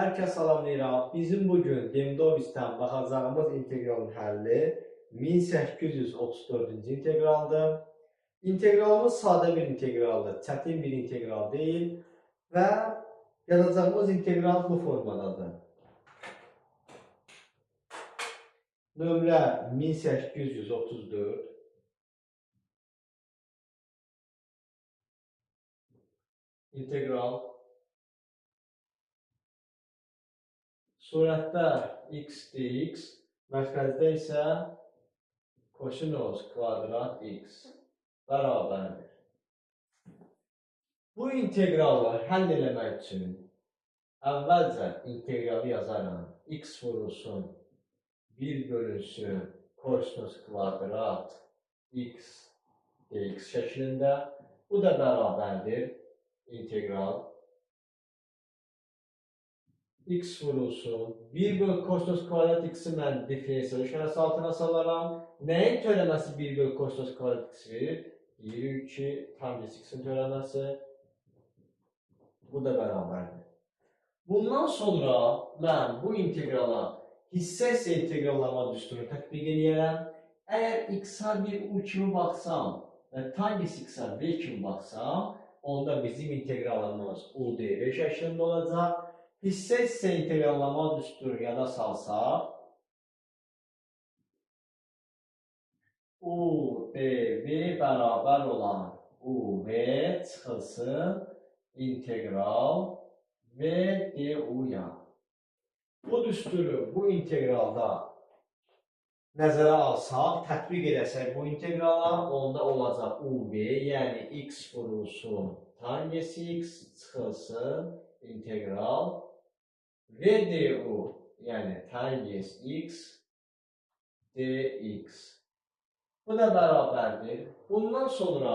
Hər kəs salamlayıram. Bizim bugün Demidovicdən baxacağımız inteqralın həlli 1834-cü inteqraldır. İnteqralımız sadə bir inteqraldır, çətin bir integral deyil və yazacağımız integral bu formadadır. Nömrə 1834. İntegral surətdə x dx, mərkəzdə isə kosinus kvadrat x bərabərdir. Bu inteqralı həll eləmək üçün əvvəlcə inteqralı yazaraq x vurulsun 1 bölünsün kosinus kvadrat x dx şəklində. Bu da bərabərdir integral x vurulsun 1 bölü kosinus kvadrat x'i mən diferensial işarəsi altına salaram. Nəyin törəməsi 1 bölü kosinus kvadrat x verir? 22 tangens x'in törəməsi. Bu da bərabərdir. Bundan sonra mən bu inteqrala hissə-hissə inteqrallama düsturunu tətbiq edərəm. Əgər x-a bir u kimi baxsam və tangens x-a v kimi baxsam, onda bizim inteqralımız u dv şəklində olacaq. Hissə-hissə inteqrallama düsturu yada salsaq, u dv bərabər olan uv çıxılsın integral v du-ya. Bu düsturu bu inteqralda nəzərə alsaq, tətbiq edəsək bu inteqrala, onda olacaq uv, yəni x vurulsun tangens x çıxılsın integral v du, yəni tangens x dx. Bu da bərabərdir. Bundan sonra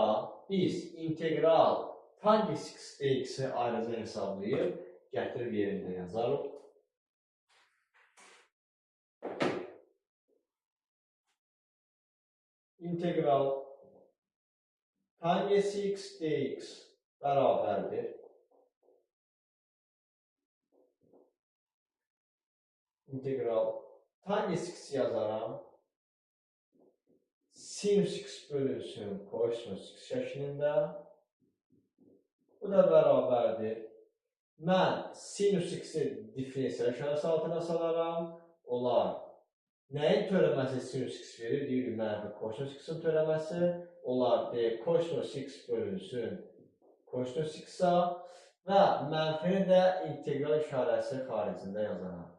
biz integral tangens x dx-i ayrıca hesablayıb gətirib yerində yazarıq. İntegral tangens x dx bərabərdir. İntegral tangens x yazaram. Sinus x bölünsün kosinus x şəklində. Bu da bərabərdir. Mən sinus x-i diferensial işarəsi altına salaram. Olar. Nəyin törəməsi sinus x verir? Deyirik, mənfi kosinus x-in törəməsi. Olar d kosinus x bölünsün kosinus x-a və mənfini də integral işarəsi xaricində yazaram.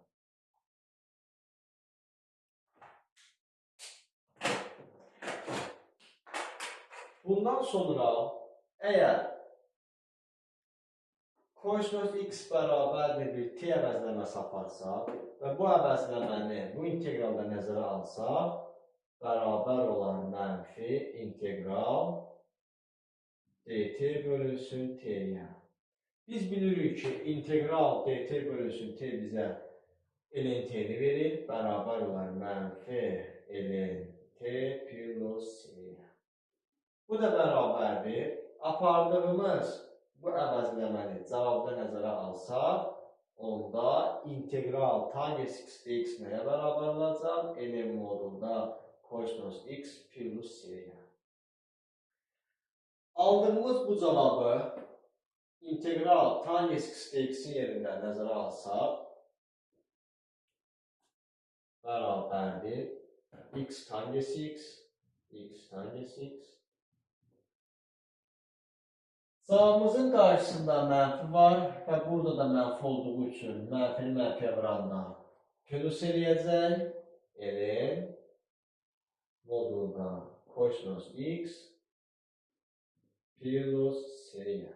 Bundan sonra əgər kosinus x bərabərdir bir t əvəzləməsi aparsaq və bu əvəzləməni bu inteqralda nəzərə alsaq, bərabər olan mənfi integral dt bölünsün t-yə. Biz bilirik ki, integral dt bölünsün t bizə ln t-ni verir, bərabər olan mənfi ln t plus c-yə. Bu da bərabərdir. Apardığımız bu əvəzləməni cavabda nəzərə alsaq, onda integral tangens x dx nəyə bərabər olacaq? Ln modulda kosinus x plus c-yə. Aldığımız bu cavabı integral tangens x dx-in yerində nəzərə alsaq, bərabərdir x tangens x, x tangens x. Cavabımızın qarşısında mənfi var və burada da mənfi olduğu üçün mənfini mənfiyə vuranda plus eləyəcək. Ln modulda kosinus x plus c-yə.